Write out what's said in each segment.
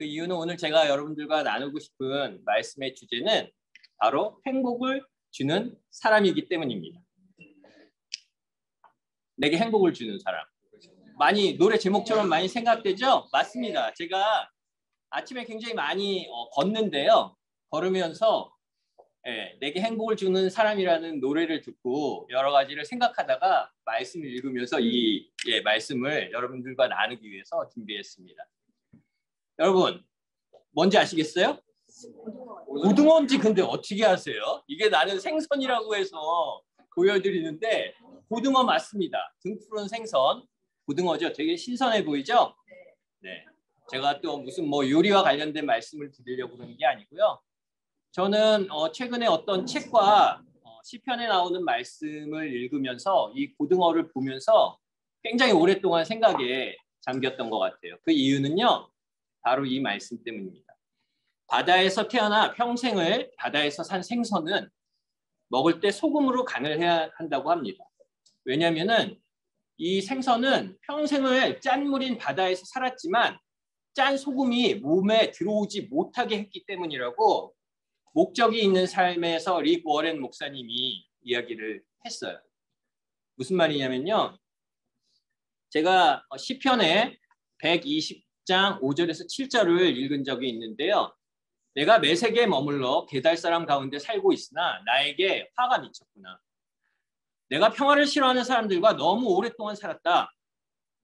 그 이유는 오늘 제가 여러분들과 나누고 싶은 말씀의 주제는 바로 행복을 주는 사람이기 때문입니다. 내게 행복을 주는 사람. 많이 노래 제목처럼 많이 생각되죠? 맞습니다. 제가 아침에 굉장히 많이 걷는데요. 걸으면서 내게 행복을 주는 사람이라는 노래를 듣고 여러 가지를 생각하다가 말씀을 읽으면서 이 말씀을 여러분들과 나누기 위해서 준비했습니다. 여러분, 뭔지 아시겠어요? 고등어인지 근데 어떻게 아세요? 이게 나는 생선이라고 해서 보여드리는데 고등어 맞습니다. 등 푸른 생선, 고등어죠. 되게 신선해 보이죠? 네. 제가 또 무슨 요리와 관련된 말씀을 드리려고 그러는 게 아니고요. 저는 최근에 어떤 책과 시편에 나오는 말씀을 읽으면서 이 고등어를 보면서 굉장히 오랫동안 생각에 잠겼던 것 같아요. 그 이유는요. 바로 이 말씀 때문입니다. 바다에서 태어나 평생을 바다에서 산 생선은 먹을 때 소금으로 간을 해야 한다고 합니다. 왜냐하면은 이 생선은 평생을 짠물인 바다에서 살았지만 짠 소금이 몸에 들어오지 못하게 했기 때문이라고 목적이 있는 삶에서 릭 워렌 목사님이 이야기를 했어요. 무슨 말이냐면요. 제가 시편의 120장 5절에서 7절을 읽은 적이 있는데요. 내가 메섹에 머물러 게달 사람 가운데 살고 있으나 나에게 화가 미쳤구나. 내가 평화를 싫어하는 사람들과 너무 오랫동안 살았다.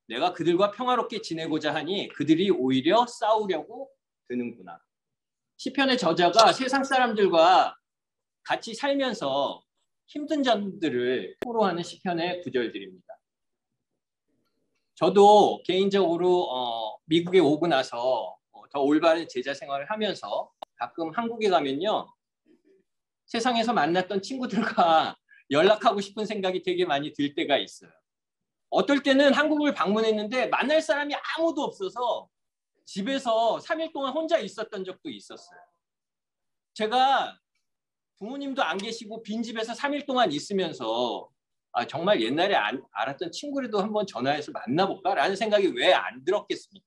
내가 그들과 평화롭게 지내고자 하니 그들이 오히려 싸우려고 드는구나. 시편의 저자가 세상 사람들과 같이 살면서 힘든 점들을 토로하는 시편의 구절들입니다. 저도 개인적으로 미국에 오고 나서 더 올바른 제자 생활을 하면서 가끔 한국에 가면요. 세상에서 만났던 친구들과 연락하고 싶은 생각이 되게 많이 들 때가 있어요. 어떨 때는 한국을 방문했는데 만날 사람이 아무도 없어서 집에서 3일 동안 혼자 있었던 적도 있었어요. 제가 부모님도 안 계시고 빈집에서 3일 동안 있으면서 정말 옛날에 알았던 친구라도 한번 전화해서 만나볼까? 라는 생각이 왜 안 들었겠습니까?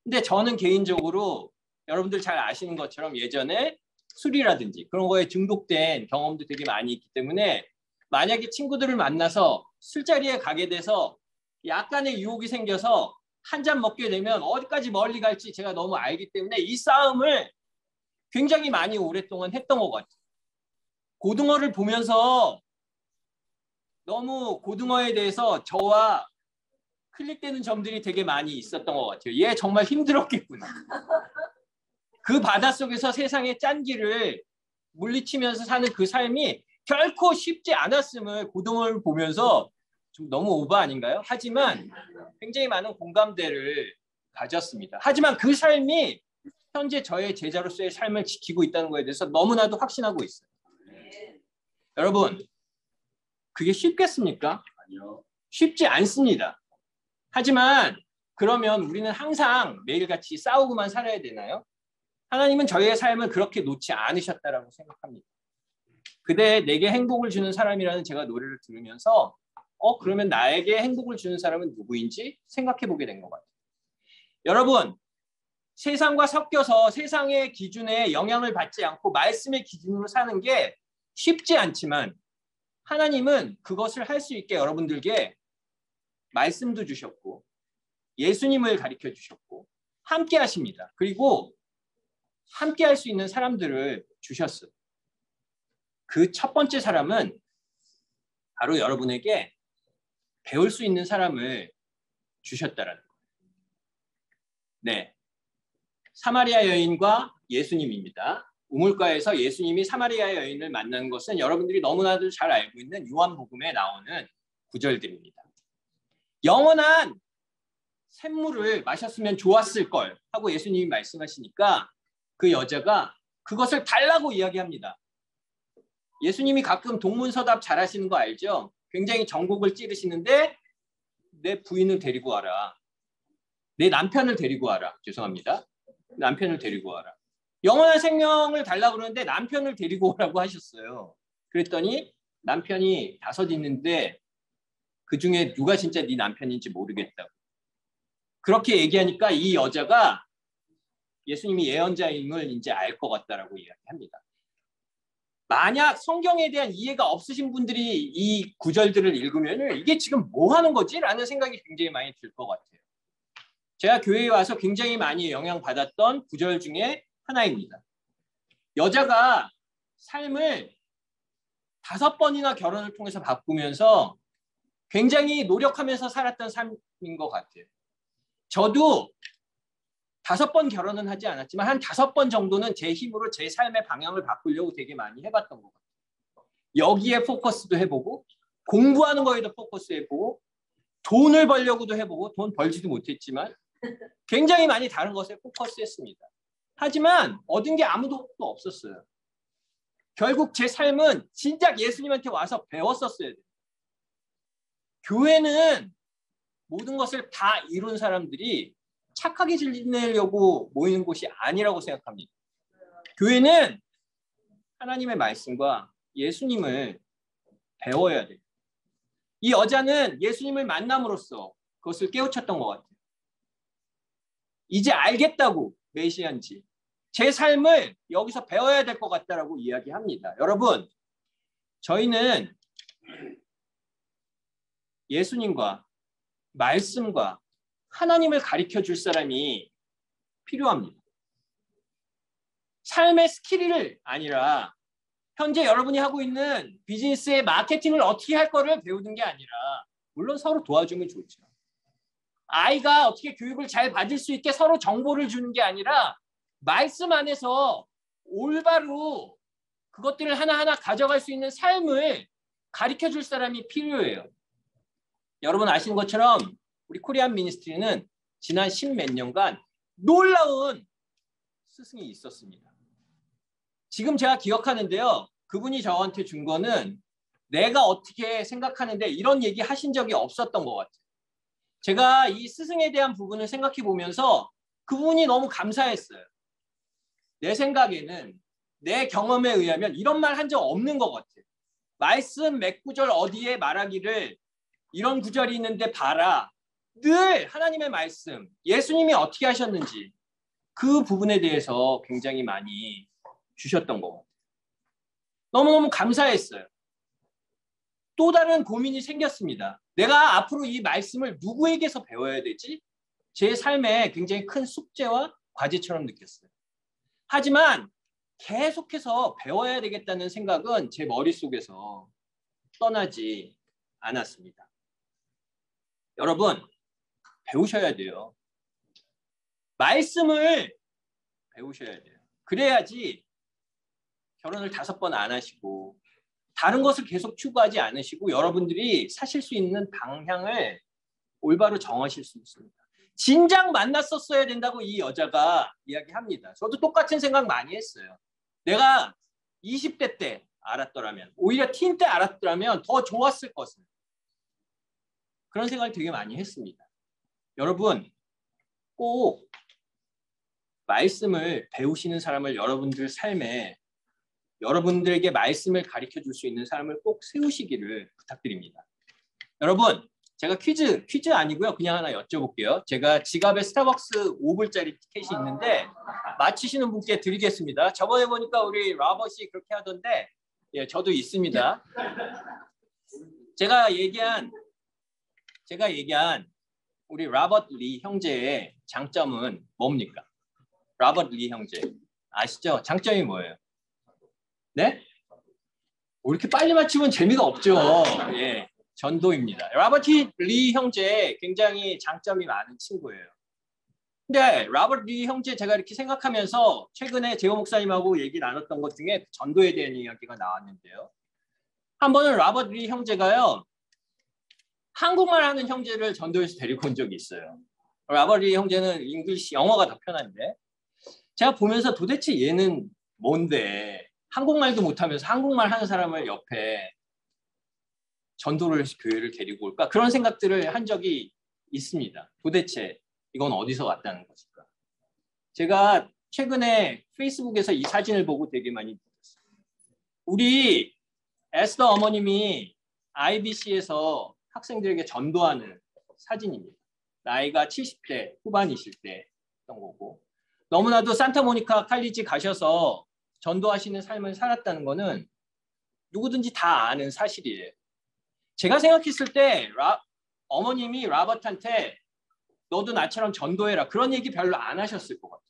근데 저는 개인적으로 여러분들 잘 아시는 것처럼 예전에 술이라든지 그런 거에 중독된 경험도 되게 많이 있기 때문에 만약에 친구들을 만나서 술자리에 가게 돼서 약간의 유혹이 생겨서 한 잔 먹게 되면 어디까지 멀리 갈지 제가 너무 알기 때문에 이 싸움을 굉장히 많이 오랫동안 했던 것 같아요. 고등어를 보면서 너무 고등어에 대해서 저와 클릭되는 점들이 되게 많이 있었던 것 같아요. 얘 정말 힘들었겠구나. 그 바닷속에서 세상의 짠기를 물리치면서 사는 그 삶이 결코 쉽지 않았음을 고등어를 보면서 좀 너무 오버 아닌가요? 하지만 굉장히 많은 공감대를 가졌습니다. 하지만 그 삶이 현재 저의 제자로서의 삶을 지키고 있다는 것에 대해서 너무나도 확신하고 있어요. 여러분, 그게 쉽겠습니까? 아니요. 쉽지 않습니다. 하지만 그러면 우리는 항상 매일같이 싸우고만 살아야 되나요? 하나님은 저희의 삶을 그렇게 놓지 않으셨다라고 생각합니다. 그대 내게 행복을 주는 사람이라는 제가 노래를 들으면서 그러면 나에게 행복을 주는 사람은 누구인지 생각해 보게 된 것 같아요. 여러분, 세상과 섞여서 세상의 기준에 영향을 받지 않고 말씀의 기준으로 사는 게 쉽지 않지만 하나님은 그것을 할 수 있게 여러분들께 말씀도 주셨고 예수님을 가르쳐 주셨고 함께 하십니다. 그리고 함께 할 수 있는 사람들을 주셨어요. 그 첫 번째 사람은 바로 여러분에게 배울 수 있는 사람을 주셨다라는 거예요. 네, 사마리아 여인과 예수님입니다. 우물가에서 예수님이 사마리아 여인을 만난 것은 여러분들이 너무나도 잘 알고 있는 요한복음에 나오는 구절들입니다. 영원한 샘물을 마셨으면 좋았을 걸 하고 예수님이 말씀하시니까 그 여자가 그것을 달라고 이야기합니다. 예수님이 가끔 동문서답 잘하시는 거 알죠? 굉장히 정곡을 찌르시는데 내 부인을 데리고 와라. 내 남편을 데리고 와라. 죄송합니다. 남편을 데리고 와라. 영원한 생명을 달라고 그러는데 남편을 데리고 오라고 하셨어요. 그랬더니 남편이 5 있는데 그중에 누가 진짜 네 남편인지 모르겠다고. 그렇게 얘기하니까 이 여자가 예수님이 예언자임을 이제 알 것 같다라고 이야기합니다. 만약 성경에 대한 이해가 없으신 분들이 이 구절들을 읽으면 이게 지금 뭐 하는 거지? 라는 생각이 굉장히 많이 들 것 같아요. 제가 교회에 와서 굉장히 많이 영향받았던 구절 중에 하나입니다. 여자가 삶을 5번이나 결혼을 통해서 바꾸면서 굉장히 노력하면서 살았던 삶인 것 같아요. 저도 5번 결혼은 하지 않았지만 한 5번 정도는 제 힘으로 제 삶의 방향을 바꾸려고 되게 많이 해봤던 것 같아요. 여기에 포커스도 해보고 공부하는 거에도 포커스 해보고 돈을 벌려고도 해보고 돈 벌지도 못했지만 굉장히 많이 다른 것에 포커스했습니다. 하지만 얻은 게 아무도 없었어요. 결국 제 삶은 진작 예수님한테 와서 배웠었어야 돼요. 교회는 모든 것을 다 이룬 사람들이 착하게 지내려고 모이는 곳이 아니라고 생각합니다. 교회는 하나님의 말씀과 예수님을 배워야 돼요. 이 여자는 예수님을 만남으로써 그것을 깨우쳤던 것 같아요. 이제 알겠다고 메시아인지 제 삶을 여기서 배워야 될 것 같다라고 이야기합니다. 여러분, 저희는 예수님과 말씀과 하나님을 가르쳐 줄 사람이 필요합니다. 삶의 스킬이 아니라 현재 여러분이 하고 있는 비즈니스의 마케팅을 어떻게 할 거를 배우는 게 아니라 물론 서로 도와주면 좋죠. 아이가 어떻게 교육을 잘 받을 수 있게 서로 정보를 주는 게 아니라 말씀 안에서 올바로 그것들을 하나하나 가져갈 수 있는 삶을 가르쳐 줄 사람이 필요해요. 여러분 아시는 것처럼 우리 코리안 미니스트리는 지난 10몇 년간 놀라운 스승이 있었습니다. 지금 제가 기억하는데요. 그분이 저한테 준 거는 내가 어떻게 생각하는데 이런 얘기 하신 적이 없었던 것 같아요. 제가 이 스승에 대한 부분을 생각해 보면서 그분이 너무 감사했어요. 내 생각에는 내 경험에 의하면 이런 말 한 적 없는 것 같아요. 말씀 몇 구절 어디에 말하기를 이런 구절이 있는데 봐라. 늘 하나님의 말씀, 예수님이 어떻게 하셨는지 그 부분에 대해서 굉장히 많이 주셨던 것 같아요. 너무너무 감사했어요. 또 다른 고민이 생겼습니다. 내가 앞으로 이 말씀을 누구에게서 배워야 되지? 제 삶에 굉장히 큰 숙제와 과제처럼 느꼈어요. 하지만 계속해서 배워야 되겠다는 생각은 제 머릿속에서 떠나지 않았습니다. 여러분, 배우셔야 돼요. 말씀을 배우셔야 돼요. 그래야지 결혼을 5번 안 하시고 다른 것을 계속 추구하지 않으시고 여러분들이 사실 수 있는 방향을 올바로 정하실 수 있습니다. 진작 만났었어야 된다고 이 여자가 이야기합니다. 저도 똑같은 생각 많이 했어요. 내가 20대 때 알았더라면, 오히려 틴 때 알았더라면 더 좋았을 것을. 그런 생각을 되게 많이 했습니다. 여러분, 꼭 말씀을 배우시는 사람을 여러분들 삶에 여러분들에게 말씀을 가르쳐 줄 수 있는 사람을 꼭 세우시기를 부탁드립니다. 여러분, 제가 퀴즈 아니고요. 그냥 하나 여쭤볼게요. 제가 지갑에 스타벅스 5불짜리 티켓이 있는데 맞히시는 분께 드리겠습니다. 저번에 보니까 우리 라버시 그렇게 하던데 예, 저도 있습니다. 제가 얘기한 우리 라버트 리 형제의 장점은 뭡니까? 라버트 리 형제 아시죠? 장점이 뭐예요? 네? 이렇게 빨리 맞추면 재미가 없죠. 예, 전도입니다. 라버트 리 형제 굉장히 장점이 많은 친구예요. 근데 라버트 리 형제 제가 이렇게 생각하면서 최근에 제호 목사님하고 얘기 나눴던 것 중에 전도에 대한 이야기가 나왔는데요. 한 번은 라버트 리 형제가요. 한국말 하는 형제를 전도에서 데리고 온 적이 있어요. 라버트 리 형제는 영어가 더 편한데 제가 보면서 도대체 얘는 뭔데 한국말도 못하면서 한국말 하는 사람을 옆에 전도를 해서 교회를 데리고 올까? 그런 생각들을 한 적이 있습니다. 도대체 이건 어디서 왔다는 것일까? 제가 최근에 페이스북에서 이 사진을 보고 되게 많이 느꼈어요. 우리 에스더 어머님이 IBC에서 학생들에게 전도하는 사진입니다. 나이가 70대 후반이실 때 했던 거고 너무나도 산타모니카 칼리지 가셔서 전도하시는 삶을 살았다는 거는 누구든지 다 아는 사실이에요. 제가 생각했을 때 어머님이 라버트한테 너도 나처럼 전도해라 그런 얘기 별로 안 하셨을 것 같아요.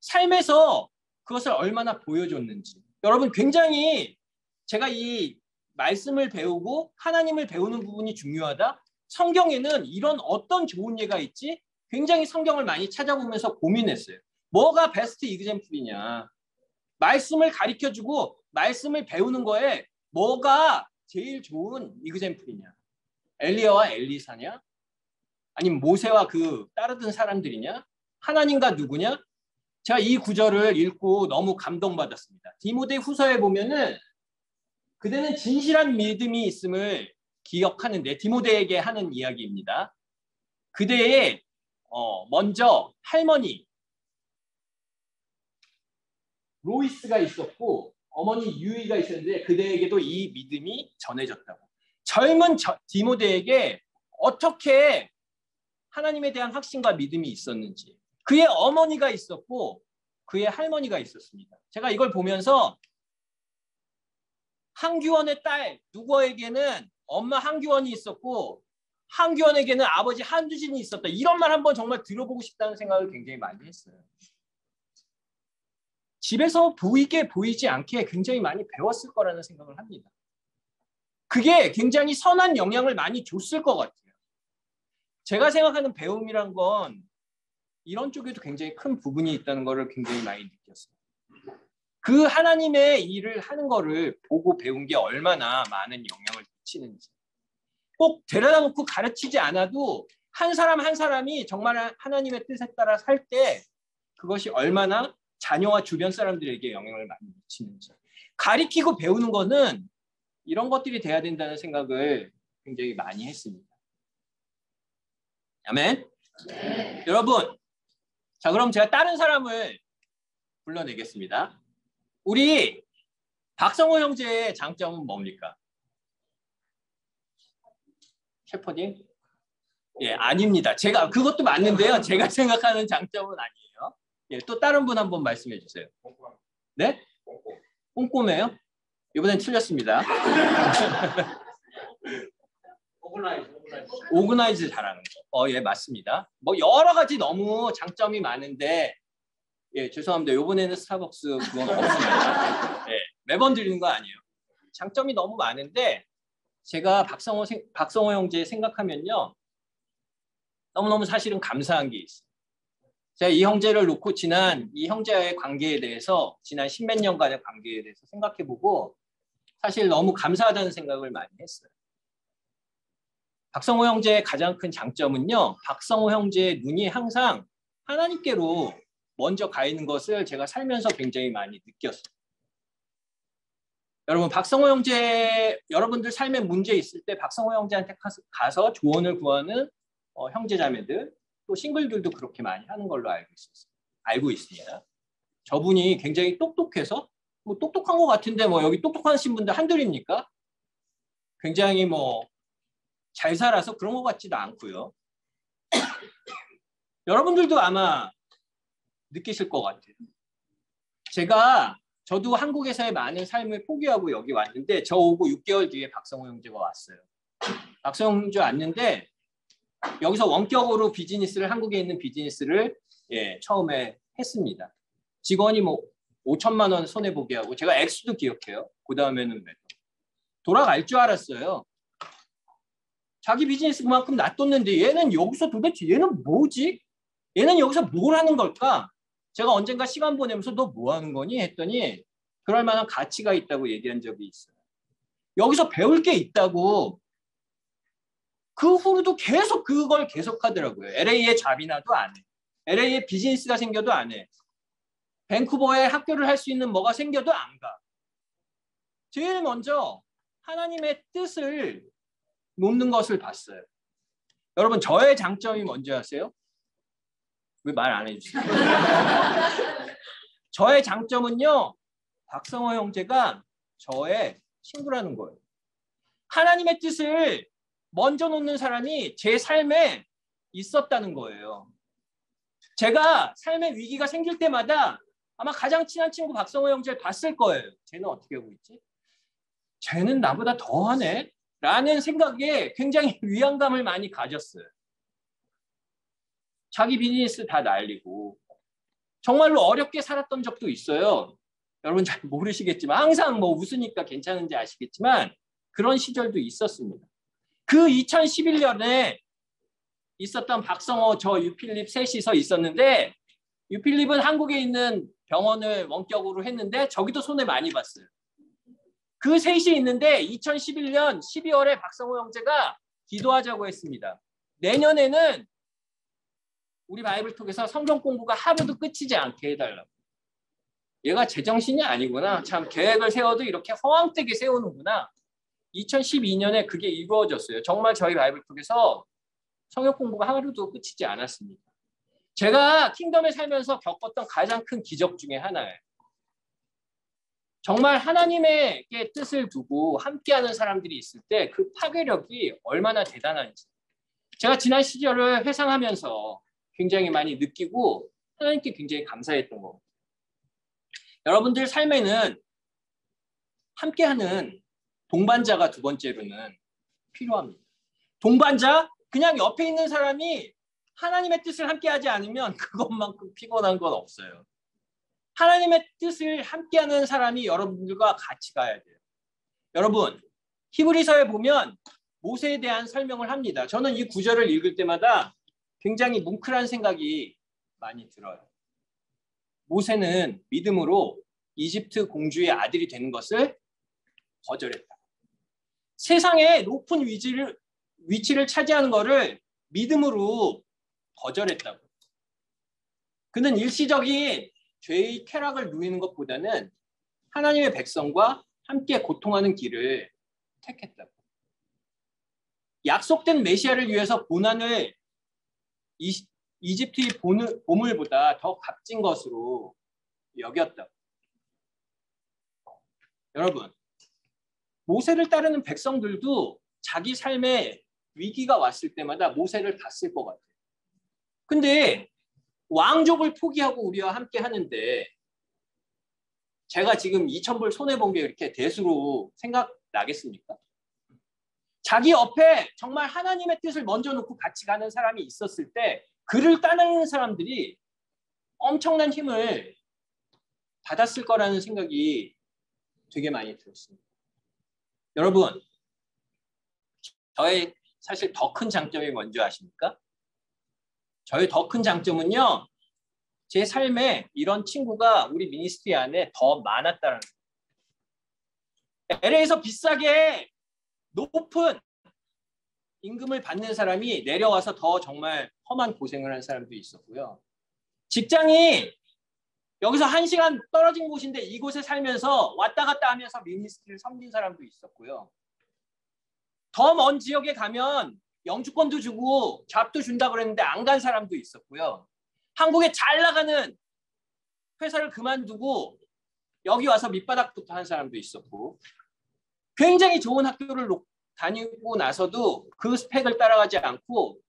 삶에서 그것을 얼마나 보여줬는지. 여러분 굉장히 제가 이 말씀을 배우고 하나님을 배우는 부분이 중요하다. 성경에는 이런 어떤 좋은 예가 있지? 굉장히 성경을 많이 찾아보면서 고민했어요. 뭐가 베스트 이그젬플이냐. 말씀을 가르쳐주고 말씀을 배우는 거에 뭐가 제일 좋은 이그젬플이냐. 엘리야와 엘리사냐? 아니면 모세와 그 따르던 사람들이냐? 하나님과 누구냐? 제가 이 구절을 읽고 너무 감동받았습니다. 디모데 후서에 보면은 그대는 진실한 믿음이 있음을 기억하는데 디모데에게 하는 이야기입니다. 그대의 먼저 할머니 로이스가 있었고 어머니 유이가 있었는데 그대에게도 이 믿음이 전해졌다고. 젊은 디모데에게 어떻게 하나님에 대한 확신과 믿음이 있었는지. 그의 어머니가 있었고 그의 할머니가 있었습니다. 제가 이걸 보면서 한규원의 딸 누구에게는 엄마 한규원이 있었고 한규원에게는 아버지 한두진이 있었다. 이런 말 한번 정말 들어보고 싶다는 생각을 굉장히 많이 했어요. 집에서 보이지 않게 굉장히 많이 배웠을 거라는 생각을 합니다. 그게 굉장히 선한 영향을 많이 줬을 것 같아요. 제가 생각하는 배움이란 건 이런 쪽에도 굉장히 큰 부분이 있다는 것을 굉장히 많이 느꼈어요. 그 하나님의 일을 하는 거를 보고 배운 게 얼마나 많은 영향을 미치는지. 꼭 데려다 놓고 가르치지 않아도 한 사람 한 사람이 정말 하나님의 뜻에 따라 살 때 그것이 얼마나 자녀와 주변 사람들에게 영향을 많이 미치는지. 가리키고 배우는 거는 이런 것들이 돼야 된다는 생각을 굉장히 많이 했습니다. 아멘? 네. 여러분, 자 그럼 제가 다른 사람을 불러내겠습니다. 우리 박성호 형제의 장점은 뭡니까? 셰퍼딩? 예, 아닙니다. 제가 그것도 맞는데요. 제가 생각하는 장점은 아니에요. 예, 또 다른 분 한번 말씀해 주세요. 네? 꼼꼼해요? 이번엔 틀렸습니다. 오그나이즈 잘하는 거. 예, 맞습니다. 뭐 여러 가지 너무 장점이 많은데 예, 죄송합니다. 이번에는 스타벅스 그건 없습니다. 예, 매번 드리는 거 아니에요. 장점이 너무 많은데 제가 박성호 형제 생각하면요. 너무너무 사실은 감사한 게 있어요. 제가 이 형제를 놓고 이 형제와의 관계에 대해서 지난 십몇 년간의 관계에 대해서 생각해보고 사실 너무 감사하다는 생각을 많이 했어요. 박성호 형제의 가장 큰 장점은요. 박성호 형제의 눈이 항상 하나님께로 먼저 가 있는 것을 제가 살면서 굉장히 많이 느꼈어요. 여러분 박성호 형제 여러분들 삶에 문제 있을 때 박성호 형제한테 가서 조언을 구하는 형제자매들 또 싱글들도 그렇게 많이 하는 걸로 알고 있습니다. 저분이 굉장히 똑똑해서 뭐 똑똑한 것 같은데 뭐 여기 똑똑하신 분들 한둘입니까? 굉장히 뭐 잘 살아서 그런 것 같지도 않고요. 여러분들도 아마 느끼실 것 같아요. 저도 한국에서의 많은 삶을 포기하고 여기 왔는데 저 오고 6개월 뒤에 박성호 형제가 왔어요. 박성호 형제 왔는데 여기서 원격으로 한국에 있는 비즈니스를 예, 처음에 했습니다. 직원이 뭐 5천만 원 손해보게 하고 제가 액수도 기억해요. 그 다음에는 돌아갈 줄 알았어요. 자기 비즈니스 그만큼 놔뒀는데 얘는 여기서 도대체 얘는 뭐지? 얘는 여기서 뭘 하는 걸까? 제가 언젠가 시간 보내면서 너 뭐 하는 거니? 했더니 그럴 만한 가치가 있다고 얘기한 적이 있어요. 여기서 배울 게 있다고 그 후로도 계속 그걸 계속하더라고요. LA에 잡이나도 안 해. LA에 비즈니스가 생겨도 안 해. 밴쿠버에 학교를 할 수 있는 뭐가 생겨도 안 가. 제일 먼저 하나님의 뜻을 놓는 것을 봤어요. 여러분 저의 장점이 뭔지 아세요? 왜 말 안 해주세요? 저의 장점은요. 박성호 형제가 저의 친구라는 거예요. 하나님의 뜻을 먼저 놓는 사람이 제 삶에 있었다는 거예요. 제가 삶의 위기가 생길 때마다 아마 가장 친한 친구 박성호 형제를 봤을 거예요. 쟤는 어떻게 하고 있지? 쟤는 나보다 더하네? 라는 생각에 굉장히 위안감을 많이 가졌어요. 자기 비즈니스 다 날리고 정말로 어렵게 살았던 적도 있어요. 여러분 잘 모르시겠지만 항상 뭐 웃으니까 괜찮은지 아시겠지만 그런 시절도 있었습니다. 그 2011년에 있었던 박성호, 저 유필립 셋이서 있었는데 유필립은 한국에 있는 병원을 원격으로 했는데 저기도 손해 많이 봤어요. 그 셋이 있는데 2011년 12월에 박성호 형제가 기도하자고 했습니다. 내년에는 우리 바이블톡에서 성경 공부가 하루도 끝이지 않게 해달라고. 얘가 제정신이 아니구나. 참 계획을 세워도 이렇게 허황되게 세우는구나. 2012년에 그게 이루어졌어요. 정말 저희 바이블톡에서 성경 공부가 하루도 끝이지 않았습니다. 제가 킹덤에 살면서 겪었던 가장 큰 기적 중에 하나예요. 정말 하나님의 뜻을 두고 함께하는 사람들이 있을 때 그 파괴력이 얼마나 대단한지 제가 지난 시절을 회상하면서 굉장히 많이 느끼고 하나님께 굉장히 감사했던 것 같아요. 여러분들 삶에는 함께하는 동반자가 두 번째로는 필요합니다. 동반자? 그냥 옆에 있는 사람이 하나님의 뜻을 함께하지 않으면 그것만큼 피곤한 건 없어요. 하나님의 뜻을 함께하는 사람이 여러분들과 같이 가야 돼요. 여러분, 히브리서에 보면 모세에 대한 설명을 합니다. 저는 이 구절을 읽을 때마다 굉장히 뭉클한 생각이 많이 들어요. 모세는 믿음으로 이집트 공주의 아들이 되는 것을 거절했다. 세상에 높은 위치를 차지하는 것을 믿음으로 거절했다고. 그는 일시적인 죄의 쾌락을 누리는 것보다는 하나님의 백성과 함께 고통하는 길을 택했다고. 약속된 메시아를 위해서 고난을 이집트의 보물보다 더 값진 것으로 여겼다고. 여러분, 모세를 따르는 백성들도 자기 삶에 위기가 왔을 때마다 모세를 봤을 것 같아요. 근데 왕족을 포기하고 우리와 함께 하는데 제가 지금 2,000불 손해본 게 이렇게 대수로 생각나겠습니까? 자기 옆에 정말 하나님의 뜻을 먼저 놓고 같이 가는 사람이 있었을 때 그를 따르는 사람들이 엄청난 힘을 받았을 거라는 생각이 되게 많이 들었습니다. 여러분, 저의 사실 더 큰 장점이 뭔지 아십니까? 저의 더 큰 장점은요. 제 삶에 이런 친구가 우리 미니스트리 안에 더 많았다는 거예요. LA에서 비싸게 높은 임금을 받는 사람이 내려와서 더 정말 험한 고생을 한 사람도 있었고요. 직장이 여기서 1시간 떨어진 곳인데 이곳에 살면서 왔다 갔다 하면서 미니스트리를 섬긴 사람도 있었고요. 더 먼 지역에 가면 영주권도 주고 잡도 준다고 그랬는데 안 간 사람도 있었고요. 한국에 잘 나가는 회사를 그만두고 여기 와서 밑바닥부터 한 사람도 있었고 굉장히 좋은 학교를 다니고 나서도 그 스펙을 따라가지 않고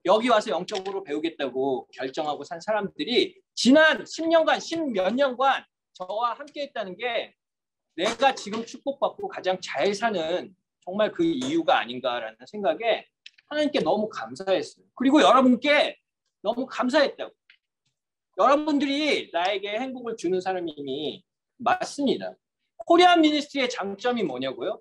여기 와서 영적으로 배우겠다고 결정하고 산 사람들이 지난 10년간, 10몇 년간 저와 함께 했다는 게 내가 지금 축복받고 가장 잘 사는 정말 그 이유가 아닌가라는 생각에 하나님께 너무 감사했어요. 그리고 여러분께 너무 감사했다고. 여러분들이 나에게 행복을 주는 사람이니 맞습니다. 코리안 미니스트리의 장점이 뭐냐고요?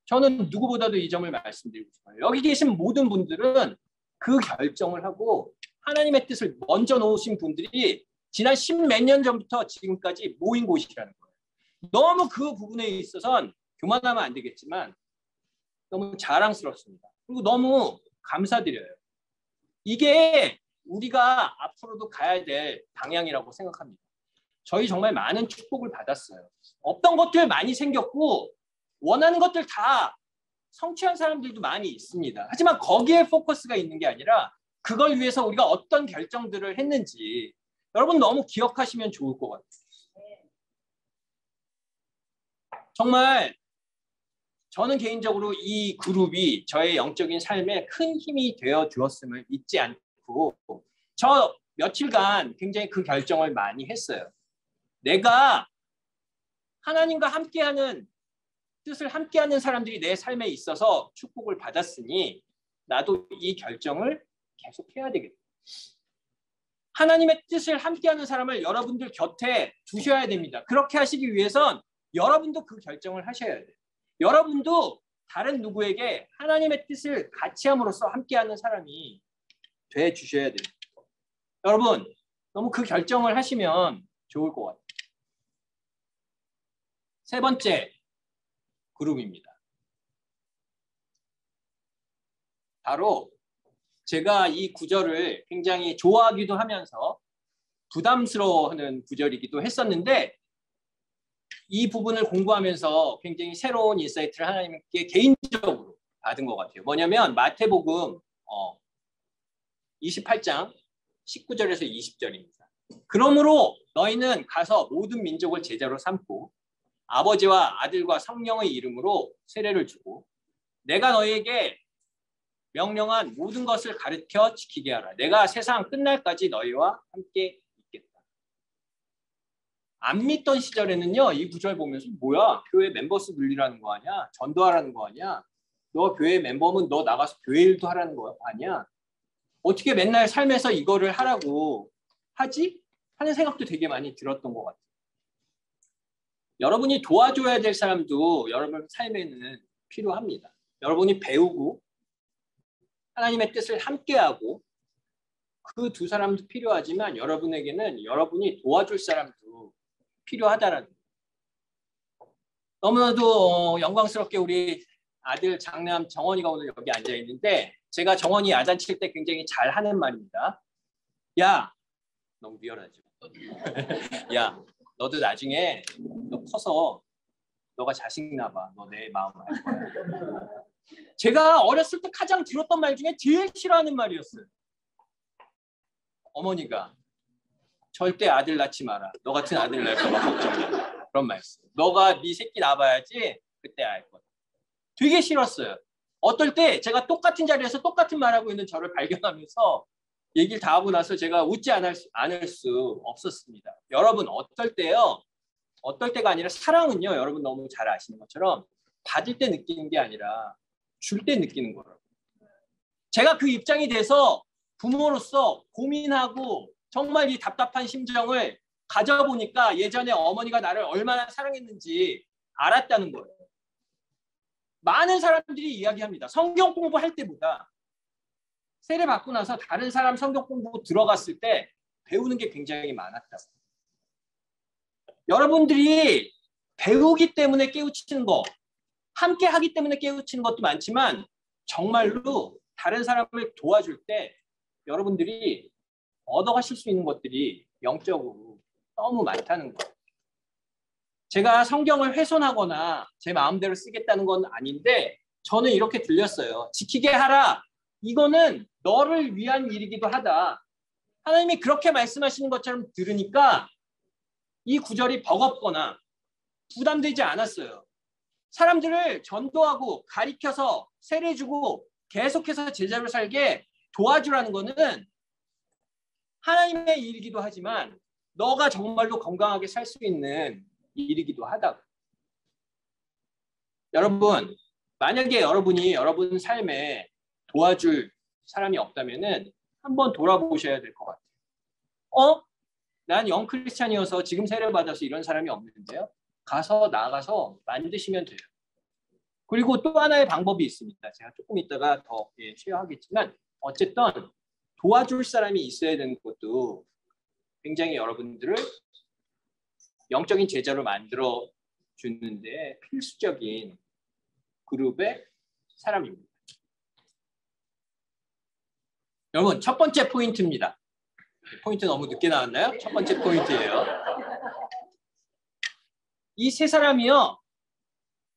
저는 누구보다도 이 점을 말씀드리고 싶어요. 여기 계신 모든 분들은 그 결정을 하고 하나님의 뜻을 먼저 놓으신 분들이 지난 10몇 년 전부터 지금까지 모인 곳이라는 거예요. 너무 그 부분에 있어서는 교만하면 안 되겠지만 너무 자랑스럽습니다. 그리고 너무 감사드려요. 이게 우리가 앞으로도 가야 될 방향이라고 생각합니다. 저희 정말 많은 축복을 받았어요. 없던 것들 많이 생겼고 원하는 것들 다 성취한 사람들도 많이 있습니다. 하지만 거기에 포커스가 있는 게 아니라 그걸 위해서 우리가 어떤 결정들을 했는지 여러분 너무 기억하시면 좋을 것 같아요. 정말 저는 개인적으로 이 그룹이 저의 영적인 삶에 큰 힘이 되어 주었음을 잊지 않고 저 며칠간 굉장히 그 결정을 많이 했어요. 내가 하나님과 함께하는 뜻을 함께하는 사람들이 내 삶에 있어서 축복을 받았으니 나도 이 결정을 계속해야 되겠다. 하나님의 뜻을 함께하는 사람을 여러분들 곁에 두셔야 됩니다. 그렇게 하시기 위해선 여러분도 그 결정을 하셔야 돼요. 여러분도 다른 누구에게 하나님의 뜻을 같이 함으로써 함께하는 사람이 돼 주셔야 됩니다. 여러분, 너무 그 결정을 하시면 좋을 것 같아요. 세 번째 그룹입니다. 바로 제가 이 구절을 굉장히 좋아하기도 하면서 부담스러워하는 구절이기도 했었는데 이 부분을 공부하면서 굉장히 새로운 인사이트를 하나님께 개인적으로 받은 것 같아요. 뭐냐면 마태복음 28장 19절에서 20절입니다. 그러므로 너희는 가서 모든 민족을 제자로 삼고 아버지와 아들과 성령의 이름으로 세례를 주고 내가 너희에게 명령한 모든 것을 가르쳐 지키게 하라. 내가 세상 끝날까지 너희와 함께 있겠다. 안 믿던 시절에는요. 이 구절 보면서 뭐야? 교회 멤버스 늘리라는 거 아니야? 전도하라는 거 아니야? 너 교회 멤버면 너 나가서 교회 일도 하라는 거 아니야? 어떻게 맨날 삶에서 이거를 하라고 하지? 하는 생각도 되게 많이 들었던 것 같아요. 여러분이 도와줘야 될 사람도 여러분 삶에는 필요합니다. 여러분이 배우고 하나님의 뜻을 함께하고 그 두 사람도 필요하지만 여러분에게는 여러분이 도와줄 사람도 필요하다라는 거예요. 너무나도 영광스럽게 우리 아들 장남 정원이가 오늘 여기 앉아 있는데 제가 정원이 야단칠 때 굉장히 잘하는 말입니다. 야, 너무 리얼하죠. 야, 너도 나중에 너 커서 너가 자식 낳아봐. 너 내 마음을 알 거야. 제가 어렸을 때 가장 들었던 말 중에 제일 싫어하는 말이었어요. 어머니가 절대 아들 낳지 마라. 너 같은 아들 낳을까 봐 걱정해. 그런 말씀. 너가 네 새끼 낳아봐야지 그때 알 거야. 되게 싫었어요. 어떨 때 제가 똑같은 자리에서 똑같은 말하고 있는 저를 발견하면서 얘기를 다 하고 나서 제가 웃지 않을 수 없었습니다. 여러분 어떨 때요. 어떨 때가 아니라 사랑은요. 여러분 너무 잘 아시는 것처럼 받을 때 느끼는 게 아니라 줄 때 느끼는 거라고. 제가 그 입장이 돼서 부모로서 고민하고 정말 이 답답한 심정을 가져보니까 예전에 어머니가 나를 얼마나 사랑했는지 알았다는 거예요. 많은 사람들이 이야기합니다. 성경 공부할 때보다 세례 받고 나서 다른 사람 성경 공부 들어갔을 때 배우는 게 굉장히 많았다고. 여러분들이 배우기 때문에 깨우치는 거, 함께 하기 때문에 깨우치는 것도 많지만 정말로 다른 사람을 도와줄 때 여러분들이 얻어가실 수 있는 것들이 영적으로 너무 많다는 거예요. 제가 성경을 훼손하거나 제 마음대로 쓰겠다는 건 아닌데 저는 이렇게 들렸어요. 지키게 하라. 이거는 너를 위한 일이기도 하다. 하나님이 그렇게 말씀하시는 것처럼 들으니까 이 구절이 버겁거나 부담되지 않았어요. 사람들을 전도하고 가리켜서 세례 주고 계속해서 제자로 살게 도와주라는 거는 하나님의 일이기도 하지만 너가 정말로 건강하게 살 수 있는 일이기도 하다. 여러분, 만약에 여러분이 여러분 삶에 도와줄 사람이 없다면은 한번 돌아보셔야 될 것 같아요. 난 영 크리스찬이어서 지금 세례 받아서 이런 사람이 없는데요. 가서 나가서 만드시면 돼요. 그리고 또 하나의 방법이 있습니다. 제가 조금 이따가 더 쉐어하겠지만 어쨌든 도와줄 사람이 있어야 되는 것도 굉장히 여러분들을 영적인 제자로 만들어 주는데 필수적인 그룹의 사람입니다. 여러분, 첫 번째 포인트입니다. 포인트 너무 늦게 나왔나요? 첫 번째 포인트예요. 이 세 사람이요.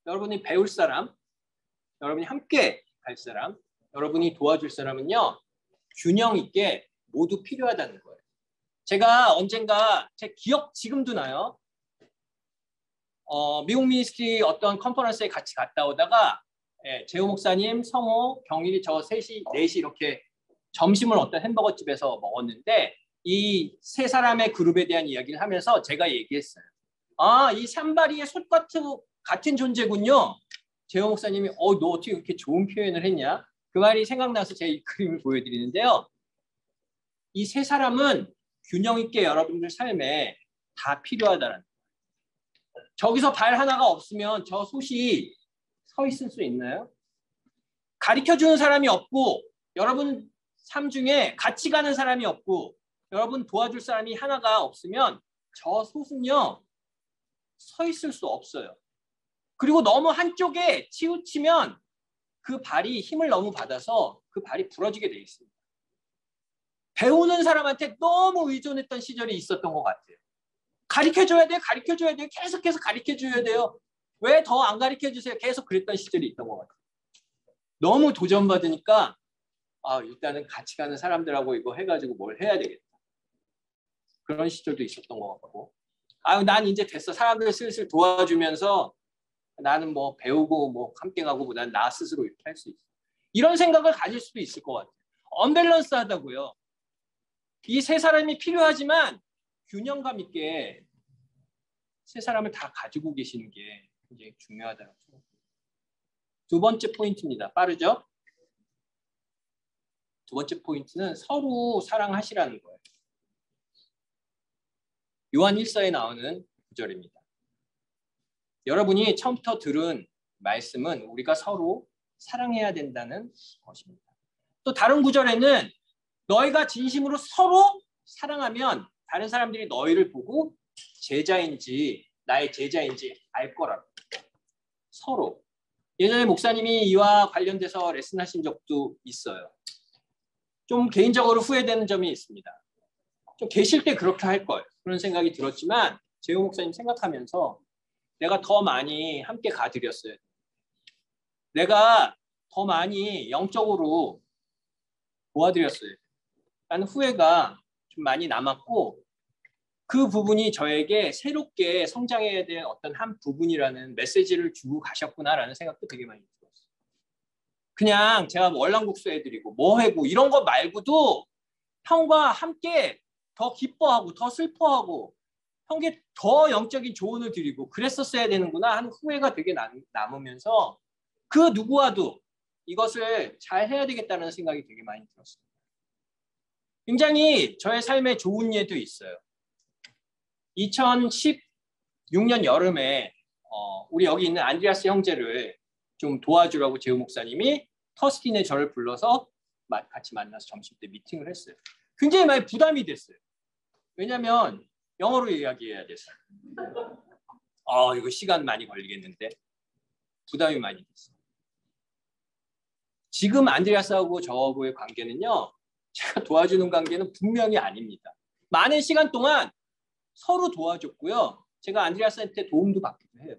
여러분이 배울 사람, 여러분이 함께 갈 사람, 여러분이 도와줄 사람은요. 균형 있게 모두 필요하다는 거예요. 제가 언젠가 제 기억 지금도 나요. 미국 미니스트리 어떤 컨퍼런스에 같이 갔다 오다가 재호 목사님, 성호, 경일이 저 셋이 넷이 이렇게 점심을 어떤 햄버거 집에서 먹었는데 이 세 사람의 그룹에 대한 이야기를 하면서 제가 얘기했어요. 이 산바리의 솥 같은 존재군요. 재호 목사님이 너 어떻게 그렇게 좋은 표현을 했냐? 그 말이 생각나서 제가 이 그림을 보여드리는데요. 이 세 사람은 균형 있게 여러분들 삶에 다 필요하다는 거예요. 저기서 발 하나가 없으면 저 솥이 서 있을 수 있나요? 가르쳐주는 사람이 없고 여러분 삶 중에 같이 가는 사람이 없고 여러분 도와줄 사람이 하나가 없으면 저 솥은요 서 있을 수 없어요. 그리고 너무 한쪽에 치우치면 그 발이 힘을 너무 받아서 그 발이 부러지게 돼 있습니다. 배우는 사람한테 너무 의존했던 시절이 있었던 것 같아요. 가르쳐줘야 돼요. 가르쳐줘야 돼요. 계속해서 가르쳐줘야 돼요. 왜 더 안 가르쳐주세요? 계속 그랬던 시절이 있던 것 같아요. 너무 도전받으니까 일단은 같이 가는 사람들하고 이거 해가지고 뭘 해야 되겠다. 그런 시절도 있었던 것 같고 난 이제 됐어. 사람들 슬슬 도와주면서 나는 뭐 배우고 뭐 함께 가고 난 나 스스로 이렇게 할 수 있어. 이런 생각을 가질 수도 있을 것 같아요. 언밸런스하다고요. 이 세 사람이 필요하지만 균형감 있게 세 사람을 다 가지고 계시는 게 굉장히 중요하다고 생각합니다. 두 번째 포인트입니다. 빠르죠? 두 번째 포인트는 서로 사랑하시라는 거예요. 요한 1서에 나오는 구절입니다. 여러분이 처음부터 들은 말씀은 우리가 서로 사랑해야 된다는 것입니다. 또 다른 구절에는 너희가 진심으로 서로 사랑하면 다른 사람들이 너희를 보고 제자인지 나의 제자인지 알 거라고. 서로. 예전에 목사님이 이와 관련돼서 레슨하신 적도 있어요. 좀 개인적으로 후회되는 점이 있습니다. 좀 계실 때 그렇게 할 걸. 그런 생각이 들었지만 재호 목사님 생각하면서 내가 더 많이 함께 가드렸어요. 내가 더 많이 영적으로 도와드렸어요. 라는 후회가 좀 많이 남았고 그 부분이 저에게 새롭게 성장해야 될 어떤 한 부분이라는 메시지를 주고 가셨구나라는 생각도 되게 많이 들었어요. 그냥 제가 월남국수 해드리고 뭐 해고 이런 거 말고도 형과 함께 더 기뻐하고 더 슬퍼하고 형께 더 영적인 조언을 드리고 그랬었어야 되는구나 하는 후회가 되게 남으면서 그 누구와도 이것을 잘 해야 되겠다는 생각이 되게 많이 들었어요. 굉장히 저의 삶에 좋은 예도 있어요. 2016년 여름에 우리 여기 있는 안드레아스 형제를 좀 도와주라고 재우 목사님이 터스틴에 저를 불러서 같이 만나서 점심때 미팅을 했어요. 굉장히 많이 부담이 됐어요. 왜냐하면 영어로 이야기해야 돼서 이거 시간 많이 걸리겠는데 부담이 많이 됐어요. 지금 안드레아스하고 저하고의 관계는요. 제가 도와주는 관계는 분명히 아닙니다. 많은 시간 동안 서로 도와줬고요. 제가 안드레아스한테 도움도 받기도 해요.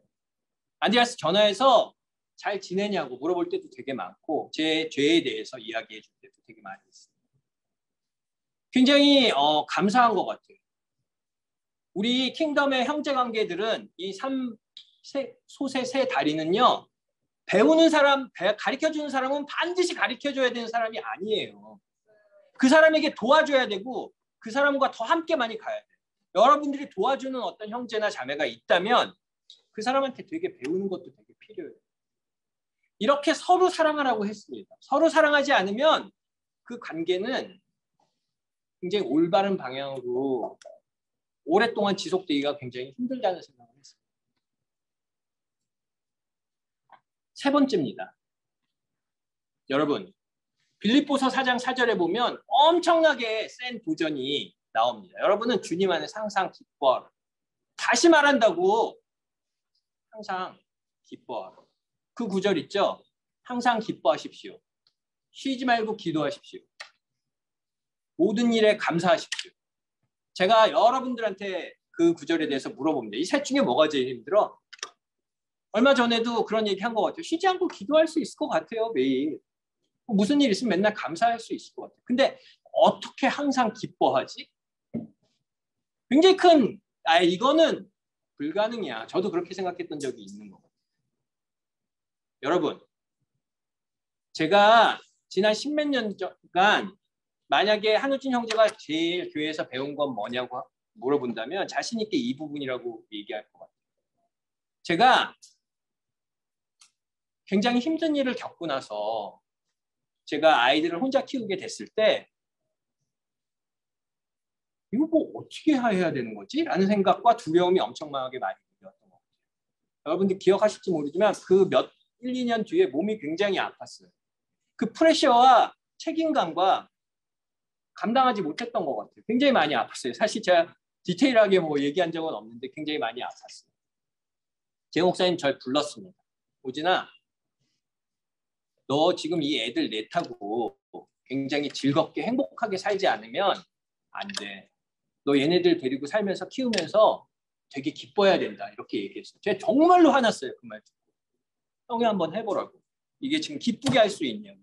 안드레아스 전화해서 잘 지내냐고 물어볼 때도 되게 많고 제 죄에 대해서 이야기해 줄 때도 되게 많이 있어요. 굉장히 감사한 것 같아요. 우리 킹덤의 형제관계들은 이 솥의 세 다리는요. 배우는 사람, 가르쳐주는 사람은 반드시 가르쳐줘야 되는 사람이 아니에요. 그 사람에게 도와줘야 되고 그 사람과 더 함께 많이 가야 돼요. 여러분들이 도와주는 어떤 형제나 자매가 있다면 그 사람한테 되게 배우는 것도 되게 필요해요. 이렇게 서로 사랑하라고 했습니다. 서로 사랑하지 않으면 그 관계는 굉장히 올바른 방향으로 오랫동안 지속되기가 굉장히 힘들다는 생각을 했습니다. 세 번째입니다. 여러분, 빌립보서 4장 4절에 보면 엄청나게 센 도전이 나옵니다. 여러분은 주님 안에서 항상 기뻐하라. 다시 말한다고 항상 기뻐하라. 그 구절 있죠? 항상 기뻐하십시오. 쉬지 말고 기도하십시오. 모든 일에 감사하십시오. 제가 여러분들한테 그 구절에 대해서 물어봅니다. 이 셋 중에 뭐가 제일 힘들어? 얼마 전에도 그런 얘기 한 것 같아요. 쉬지 않고 기도할 수 있을 것 같아요. 매일. 무슨 일 있으면 맨날 감사할 수 있을 것 같아요. 근데 어떻게 항상 기뻐하지? 굉장히 큰 이거는 불가능이야. 저도 그렇게 생각했던 적이 있는 것 같아요. 여러분, 제가 지난 십몇 년간 만약에 한우진 형제가 제일 교회에서 배운 건 뭐냐고 물어본다면 자신 있게 이 부분이라고 얘기할 것 같아요. 제가 굉장히 힘든 일을 겪고 나서 제가 아이들을 혼자 키우게 됐을 때 이거 뭐 어떻게 해야 되는 거지? 라는 생각과 두려움이 엄청나게 많이 들었던 것 같아요. 여러분들 기억하실지 모르지만 그 1, 2년 뒤에 몸이 굉장히 아팠어요. 그 프레셔와 책임감과 감당하지 못했던 것 같아요. 굉장히 많이 아팠어요. 사실 제가 디테일하게 뭐 얘기한 적은 없는데 굉장히 많이 아팠어요. 제 목사님 절 불렀습니다. 오진아, 너 지금 이 애들 넷하고 굉장히 즐겁게 행복하게 살지 않으면 안 돼. 너 얘네들 데리고 살면서 키우면서 되게 기뻐해야 된다. 이렇게 얘기했어요. 제가 정말로 화났어요. 그 말 듣고. 형이 한번 해보라고. 이게 지금 기쁘게 할 수 있냐고.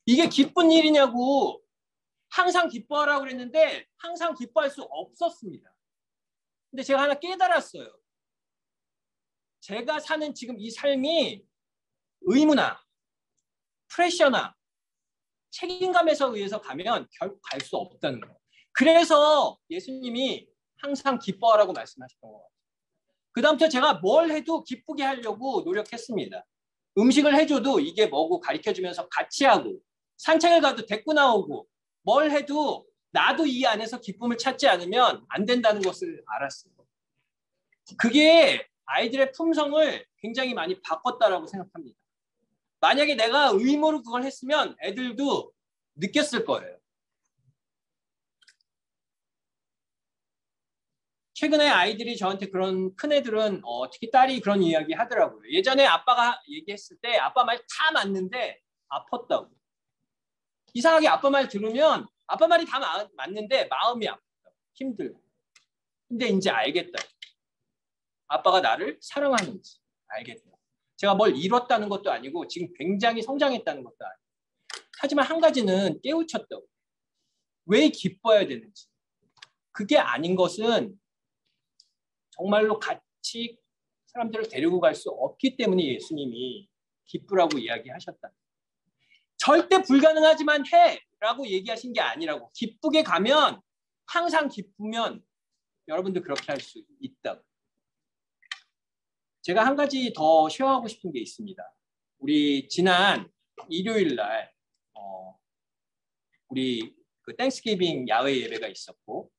이게 기쁜 일이냐고. 항상 기뻐하라고 그랬는데 항상 기뻐할 수 없었습니다. 근데 제가 하나 깨달았어요. 제가 사는 지금 이 삶이 의무나 프레셔나 책임감에서 의해서 가면 결국 갈 수 없다는 거예요. 그래서 예수님이 항상 기뻐하라고 말씀하셨던 것 같아요. 그 다음부터 제가 뭘 해도 기쁘게 하려고 노력했습니다. 음식을 해줘도 이게 뭐고 가르쳐주면서 같이 하고 산책을 가도 데리고 나오고 뭘 해도 나도 이 안에서 기쁨을 찾지 않으면 안 된다는 것을 알았어요. 그게 아이들의 품성을 굉장히 많이 바꿨다라고 생각합니다. 만약에 내가 의무로 그걸 했으면 애들도 느꼈을 거예요. 최근에 아이들이 저한테 그런 큰애들은 특히 딸이 그런 이야기 하더라고요. 예전에 아빠가 얘기했을 때 아빠 말 다 맞는데 아팠다고. 이상하게 아빠 말 들으면 아빠 말이 다 맞는데 마음이 아프다. 힘들고. 근데 이제 알겠다. 아빠가 나를 사랑하는지 알겠다. 제가 뭘 잃었다는 것도 아니고 지금 굉장히 성장했다는 것도 아니고. 하지만 한 가지는 깨우쳤다고. 왜 기뻐해야 되는지. 그게 아닌 것은 정말로 같이 사람들을 데리고 갈 수 없기 때문에 예수님이 기쁘라고 이야기하셨다. 절대 불가능하지만 해라고 얘기하신 게 아니라고. 기쁘게 가면 항상 기쁘면 여러분들 그렇게 할 수 있다고. 제가 한 가지 더 쉐어하고 싶은 게 있습니다. 우리 지난 일요일 날 우리 그 땡스기빙 야외 예배가 있었고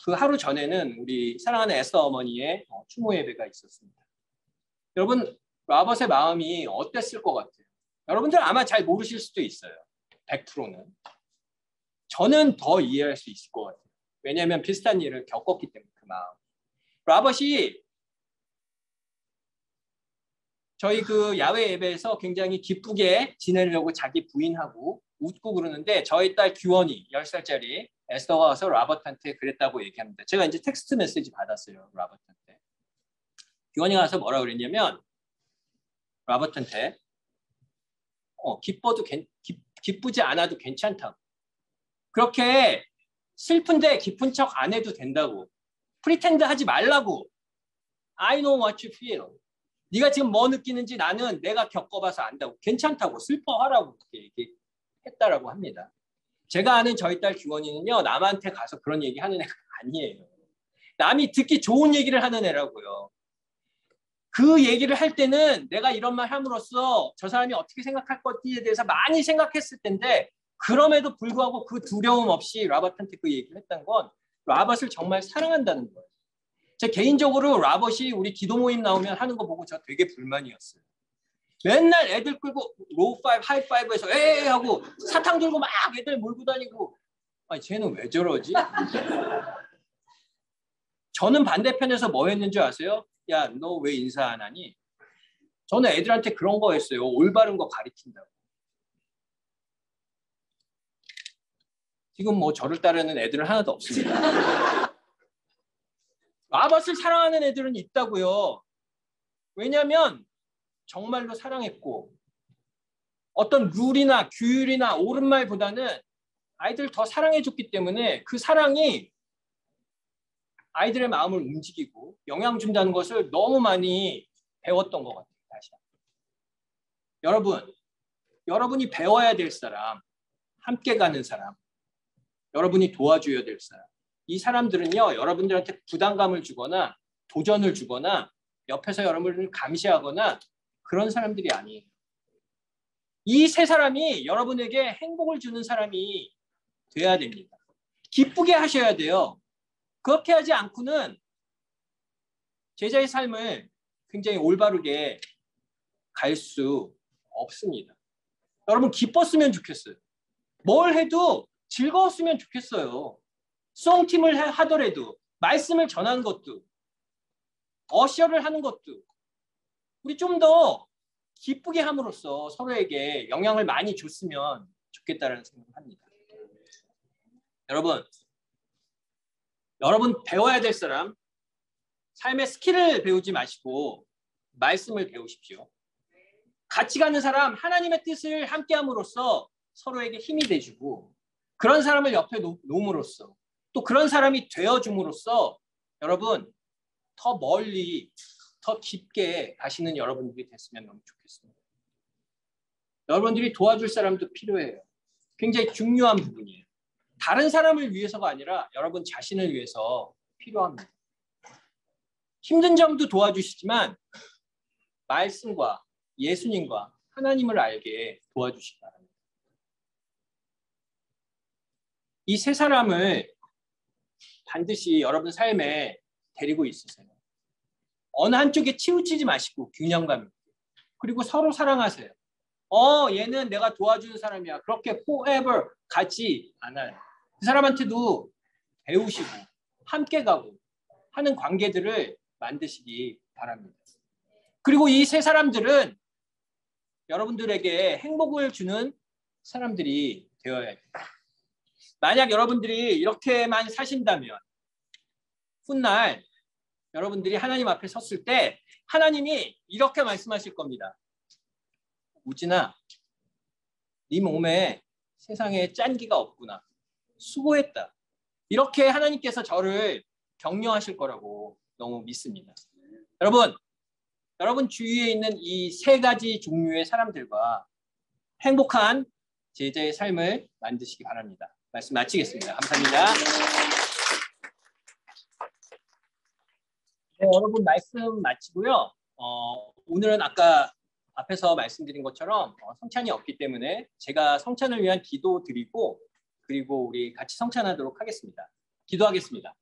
그 하루 전에는 우리 사랑하는 에스더 어머니의 추모 예배가 있었습니다. 여러분 라벗의 마음이 어땠을 것 같아요? 여러분들 아마 잘 모르실 수도 있어요. 100%는. 저는 더 이해할 수 있을 것 같아요. 왜냐하면 비슷한 일을 겪었기 때문에 그 마음. 라벗이 저희 그 야외 예배에서 굉장히 기쁘게 지내려고 자기 부인하고 웃고 그러는데 저희 딸 규원이 10살짜리 에스더가 와서 라벗한테 그랬다고 얘기합니다. 제가 이제 텍스트 메시지 받았어요. 라벗한테. 규원이가 와서 뭐라고 그랬냐면 라벗한테 기쁘지 않아도 괜찮다고. 그렇게 슬픈데 기쁜 척 안 해도 된다고. 프리텐드 하지 말라고. I know what you feel. 네가 지금 뭐 느끼는지 나는 내가 겪어봐서 안다고. 괜찮다고. 슬퍼하라고 그렇게 얘기했다라고 합니다. 제가 아는 저희 딸 규원이는요. 남한테 가서 그런 얘기 하는 애가 아니에요. 남이 듣기 좋은 얘기를 하는 애라고요. 그 얘기를 할 때는 내가 이런 말 함으로써 저 사람이 어떻게 생각할 것에 대해서 많이 생각했을 텐데 그럼에도 불구하고 그 두려움 없이 라벗한테 그 얘기를 했던 건 라벗을 정말 사랑한다는 거예요. 제 개인적으로 라벗이 우리 기도 모임 나오면 하는 거 보고 저 되게 불만이었어요. 맨날 애들 끌고 로우5, 하이5에서 에이 하고 사탕 들고 막 애들 몰고 다니고 아니 쟤는 왜 저러지? 저는 반대편에서 뭐 했는 줄 아세요? 야, 너 왜 인사 안 하니? 저는 애들한테 그런 거 했어요. 올바른 거 가르친다고. 지금 뭐 저를 따르는 애들은 하나도 없습니다. 라벗을 사랑하는 애들은 있다고요. 왜냐하면 정말로 사랑했고 어떤 룰이나 규율이나 옳은 말보다는 아이들을 더 사랑해줬기 때문에 그 사랑이 아이들의 마음을 움직이고 영향 준다는 것을 너무 많이 배웠던 것 같아요. 다시. 여러분이 배워야 될 사람, 함께 가는 사람, 여러분이 도와줘야 될 사람. 이 사람들은요, 여러분들한테 부담감을 주거나 도전을 주거나 옆에서 여러분을 감시하거나 그런 사람들이 아니에요. 이 세 사람이 여러분에게 행복을 주는 사람이 돼야 됩니다. 기쁘게 하셔야 돼요. 그렇게 하지 않고는 제자의 삶을 굉장히 올바르게 갈 수 없습니다. 여러분 기뻤으면 좋겠어요. 뭘 해도 즐거웠으면 좋겠어요. 송팀을 하더라도 말씀을 전하는 것도 어셔를 하는 것도 우리 좀 더 기쁘게 함으로써 서로에게 영향을 많이 줬으면 좋겠다는 생각을 합니다. 여러분 배워야 될 사람, 삶의 스킬을 배우지 마시고 말씀을 배우십시오. 같이 가는 사람, 하나님의 뜻을 함께함으로써 서로에게 힘이 돼주고 그런 사람을 옆에 놓음으로써 또 그런 사람이 되어줌으로써 여러분 더 멀리 더 깊게 가시는 여러분들이 됐으면 너무 좋겠습니다. 여러분들이 도와줄 사람도 필요해요. 굉장히 중요한 부분이에요. 다른 사람을 위해서가 아니라 여러분 자신을 위해서 필요합니다. 힘든 점도 도와주시지만 말씀과 예수님과 하나님을 알게 도와주시기 바랍니다. 이 세 사람을 반드시 여러분 삶에 데리고 있으세요. 어느 한쪽에 치우치지 마시고 균형감 있게. 그리고 서로 사랑하세요. 얘는 내가 도와주는 사람이야. 그렇게 forever 가지 않아요. 그 사람한테도 배우시고 함께 가고 하는 관계들을 만드시기 바랍니다. 그리고 이 세 사람들은 여러분들에게 행복을 주는 사람들이 되어야 해요. 만약 여러분들이 이렇게만 사신다면 훗날 여러분들이 하나님 앞에 섰을 때 하나님이 이렇게 말씀하실 겁니다. 우진아, 네 몸에 세상에 짠기가 없구나. 수고했다. 이렇게 하나님께서 저를 격려하실 거라고 너무 믿습니다. 여러분 주위에 있는 이 세 가지 종류의 사람들과 행복한 제자의 삶을 만드시기 바랍니다. 말씀 마치겠습니다. 감사합니다. 네, 여러분 말씀 마치고요. 오늘은 아까 앞에서 말씀드린 것처럼 성찬이 없기 때문에 제가 성찬을 위한 기도 드리고 그리고 우리 같이 성찬하도록 하겠습니다. 기도하겠습니다.